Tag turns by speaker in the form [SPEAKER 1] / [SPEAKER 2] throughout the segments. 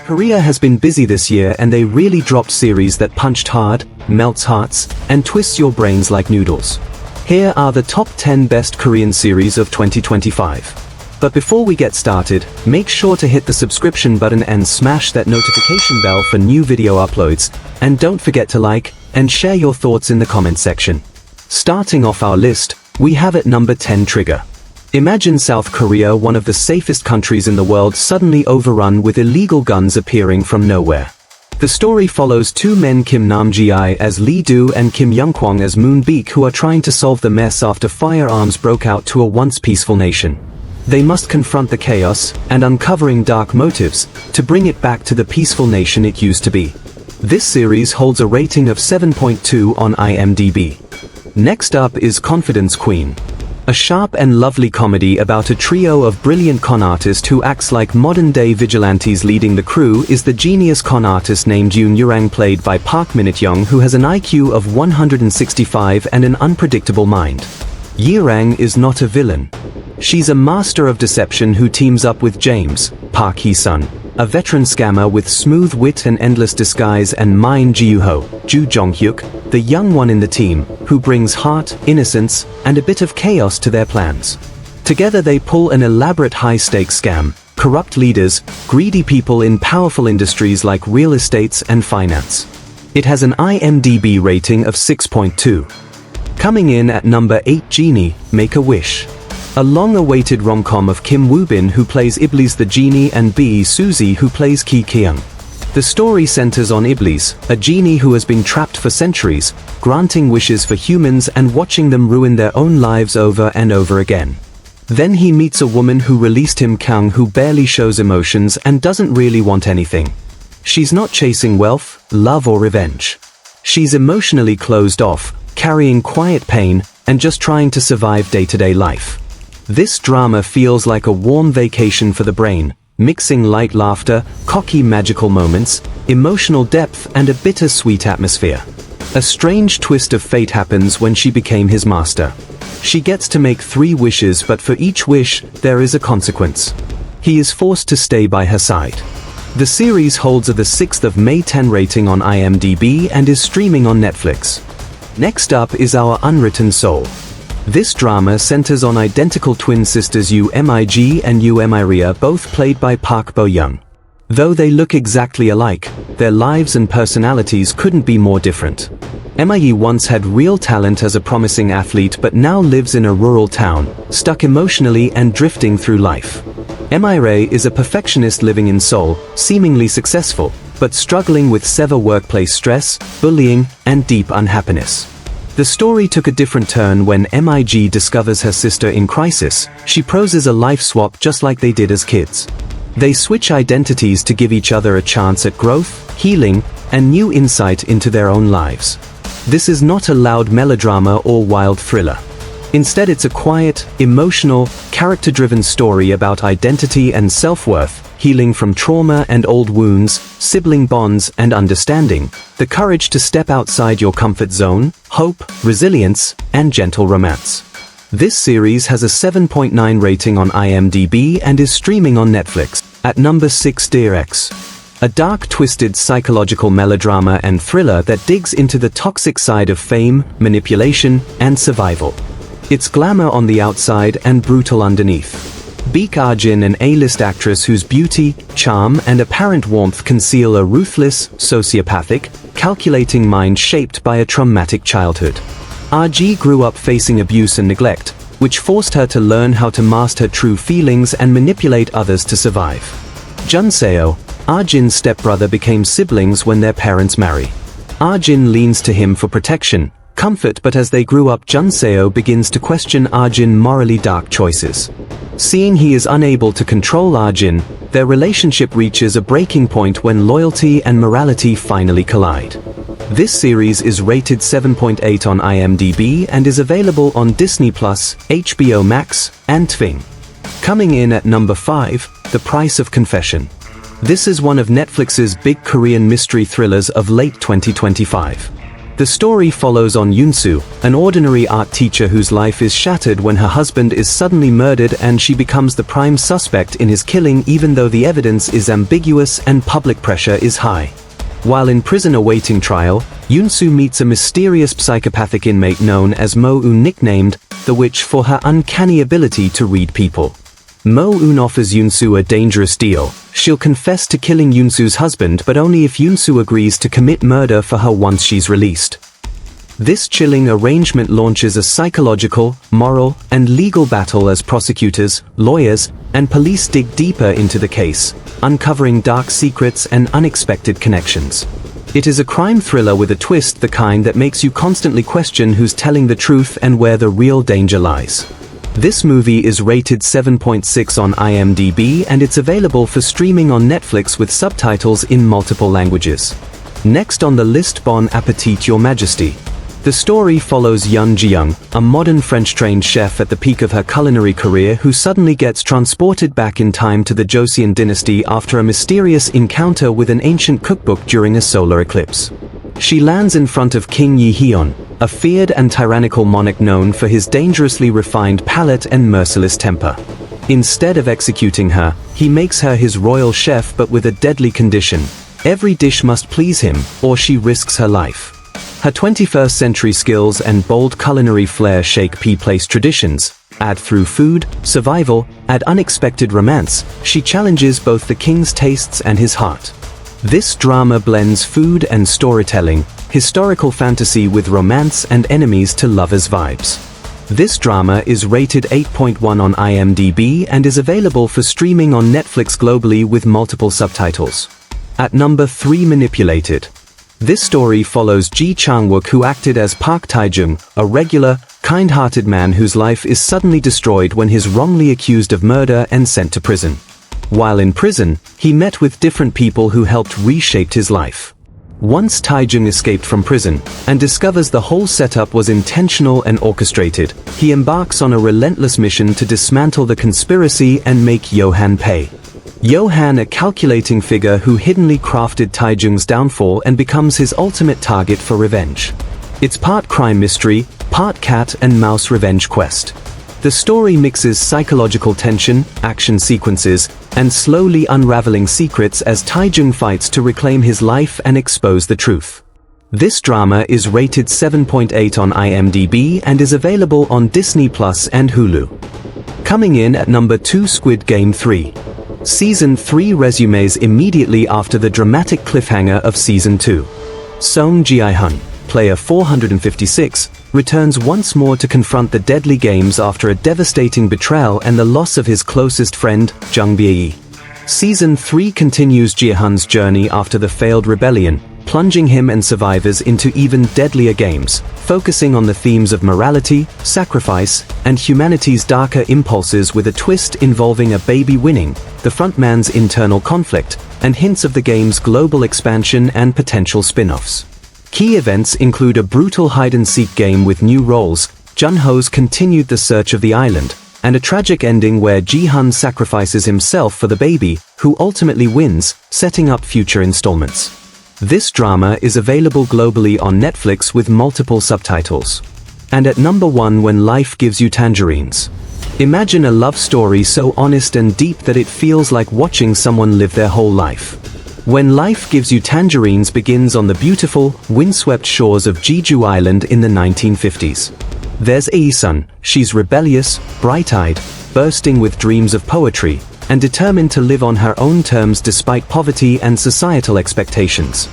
[SPEAKER 1] Korea has been busy this year and they really dropped series that punched hard, melts hearts, and twists your brains like noodles. Here are the top 10 best Korean series of 2025. But before we get started, make sure to hit the subscription button and smash that notification bell for new video uploads, and don't forget to like and share your thoughts in the comment section. Starting off our list, we have at number 10 Trigger. Imagine South Korea, one of the safest countries in the world, suddenly overrun with illegal guns appearing from nowhere. The story follows two men, Kim Nam-ji as Lee Do and Kim Young-kwang as Moon Beek, who are trying to solve the mess after firearms broke out to a once peaceful nation. They must confront the chaos and uncovering dark motives to bring it back to the peaceful nation it used to be. This series holds a rating of 7.2 on IMDb. Next up is Confidence Queen. A sharp and lovely comedy about a trio of brilliant con artists who acts like modern-day vigilantes. Leading the crew is the genius con artist named Yoon Yurang, played by Park Min-young, who has an IQ of 165 and an unpredictable mind. Yurang is not a villain. She's a master of deception who teams up with James, Park Hee-sun, a veteran scammer with smooth wit and endless disguise, and Min Ji-ho, Ju Jong-hyuk, the young one in the team, who brings heart, innocence, and a bit of chaos to their plans. Together they pull an elaborate high-stakes scam, corrupt leaders, greedy people in powerful industries like real estates and finance. It has an IMDb rating of 6.2. Coming in at number 8, Genie, Make a Wish. A long-awaited rom-com of Kim Woo-bin, who plays Iblis the genie, and Bae Suzy, who plays Ki Kyung. The story centers on Iblis, a genie who has been trapped for centuries, granting wishes for humans and watching them ruin their own lives over and over again. Then he meets a woman who released him, Kyung, who barely shows emotions and doesn't really want anything. She's not chasing wealth, love, or revenge. She's emotionally closed off, carrying quiet pain, and just trying to survive day-to-day life. This drama feels like a warm vacation for the brain, mixing light laughter, cocky magical moments, emotional depth, and a bittersweet atmosphere. A strange twist of fate happens when she became his master. She gets to make 3 wishes, but for each wish, there is a consequence. He is forced to stay by her side. The series holds a 6th of May 10 rating on IMDb and is streaming on Netflix. Next up is Our Unwritten Soul. This drama centers on identical twin sisters Yoo Mi-ji and Yoo Mi-ria, both played by Park Bo-young. Though they look exactly alike, their lives and personalities couldn't be more different. Mi once had real talent as a promising athlete, but now lives in a rural town, stuck emotionally and drifting through life. Mi-ria is a perfectionist living in Seoul, seemingly successful, but struggling with severe workplace stress, bullying, and deep unhappiness. The story took a different turn when Mi-ji discovers her sister in crisis. She proposes a life swap just like they did as kids. They switch identities to give each other a chance at growth, healing, and new insight into their own lives. This is not a loud melodrama or wild thriller. Instead, it's a quiet, emotional, character-driven story about identity and self-worth, healing from trauma and old wounds, sibling bonds and understanding, the courage to step outside your comfort zone, hope, resilience, and gentle romance. This series has a 7.9 rating on IMDb and is streaming on Netflix. At number 6, Dear Ex. A dark, twisted psychological melodrama and thriller that digs into the toxic side of fame, manipulation, and survival. It's glamour on the outside and brutal underneath. Baek Arjin, an A-list actress whose beauty, charm, and apparent warmth conceal a ruthless, sociopathic, calculating mind shaped by a traumatic childhood. Arji grew up facing abuse and neglect, which forced her to learn how to mask her true feelings and manipulate others to survive. Junseo, Arjin's stepbrother, became siblings when their parents marry. Arjin leans to him for protection, comfort, but as they grew up, Junseo begins to question Arjin's morally dark choices. Seeing he is unable to control Arjin, their relationship reaches a breaking point when loyalty and morality finally collide. This series is rated 7.8 on IMDb and is available on Disney+, HBO Max, and Tving. Coming in at number 5, The Price of Confession. This is one of Netflix's big Korean mystery thrillers of late 2025. The story follows on Yoon-soo, an ordinary art teacher whose life is shattered when her husband is suddenly murdered and she becomes the prime suspect in his killing even though the evidence is ambiguous and public pressure is high. While in prison awaiting trial, Yoon-soo meets a mysterious psychopathic inmate known as Mo-eun, nicknamed the Witch for her uncanny ability to read people. Mo-eun offers Yoon-soo a dangerous deal. She'll confess to killing Yoon-soo's husband but only if Yoon-soo agrees to commit murder for her once she's released. This chilling arrangement launches a psychological, moral, and legal battle as prosecutors, lawyers, and police dig deeper into the case, uncovering dark secrets and unexpected connections. It is a crime thriller with a twist, the kind that makes you constantly question who's telling the truth and where the real danger lies. This movie is rated 7.6 on IMDb and it's available for streaming on Netflix with subtitles in multiple languages. Next on the list, Bon Appetit Your Majesty. The story follows Yoon Ji-young, a modern French-trained chef at the peak of her culinary career who suddenly gets transported back in time to the Joseon dynasty after a mysterious encounter with an ancient cookbook during a solar eclipse. She lands in front of King Yi-hyun, a feared and tyrannical monarch known for his dangerously refined palate and merciless temper. Instead of executing her, he makes her his royal chef but with a deadly condition. Every dish must please him, or she risks her life. Her 21st century skills and bold culinary flair shake place traditions, add through food, survival, and unexpected romance. She challenges both the king's tastes and his heart. This drama blends food and storytelling, historical fantasy with romance and enemies to lovers vibes. This drama is rated 8.1 on IMDb and is available for streaming on Netflix globally with multiple subtitles. At number 3, Manipulated. This story follows Ji Chang-wook, who acted as Park Tae-jung, a regular, kind-hearted man whose life is suddenly destroyed when he's wrongly accused of murder and sent to prison. While in prison, he met with different people who helped reshape his life. Once Tae-jung escaped from prison and discovers the whole setup was intentional and orchestrated, he embarks on a relentless mission to dismantle the conspiracy and make Yo-han pay. Yo-han, a calculating figure who hiddenly crafted Tae-jung's downfall and becomes his ultimate target for revenge. It's part crime mystery, part cat and mouse revenge quest. The story mixes psychological tension, action sequences, and slowly unraveling secrets as Tae-jung fights to reclaim his life and expose the truth. This drama is rated 7.8 on IMDb and is available on Disney Plus and Hulu. Coming in at number 2, Squid Game 3. Season 3 resumes immediately after the dramatic cliffhanger of Season 2. Song Ji-hyun, player 456, returns once more to confront the deadly games after a devastating betrayal and the loss of his closest friend, Jung Bye-yi. Season 3 continues Ji-hyun's journey after the failed rebellion, plunging him and survivors into even deadlier games, focusing on the themes of morality, sacrifice, and humanity's darker impulses with a twist involving a baby winning, the frontman's internal conflict, and hints of the game's global expansion and potential spin-offs. Key events include a brutal hide-and-seek game with new roles, Jun-ho's continued the search of the island, and a tragic ending where Ji-hyun sacrifices himself for the baby, who ultimately wins, setting up future installments. This drama is available globally on Netflix with multiple subtitles. And at number 1, When Life Gives You Tangerines. Imagine a love story so honest and deep that it feels like watching someone live their whole life. When Life Gives You Tangerines begins on the beautiful, windswept shores of Jeju Island in the 1950s. There's Ae-sun. She's rebellious, bright-eyed, bursting with dreams of poetry, and determined to live on her own terms despite poverty and societal expectations.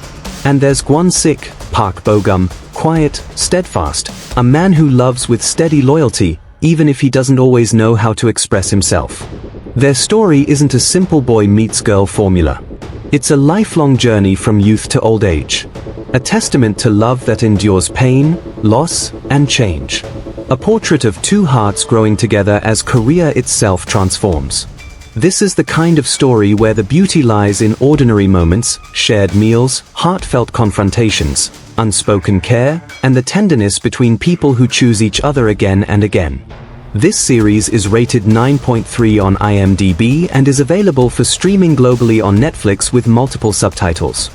[SPEAKER 1] And there's Kwon-sik, Park Bo-gum, quiet, steadfast, a man who loves with steady loyalty, even if he doesn't always know how to express himself. Their story isn't a simple boy meets girl formula. It's a lifelong journey from youth to old age. A testament to love that endures pain, loss, and change. A portrait of two hearts growing together as Korea itself transforms. This is the kind of story where the beauty lies in ordinary moments, shared meals, heartfelt confrontations, unspoken care, and the tenderness between people who choose each other again and again. This series is rated 9.3 on IMDb and is available for streaming globally on Netflix with multiple subtitles.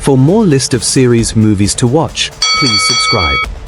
[SPEAKER 1] For more list of series movies to watch, please subscribe.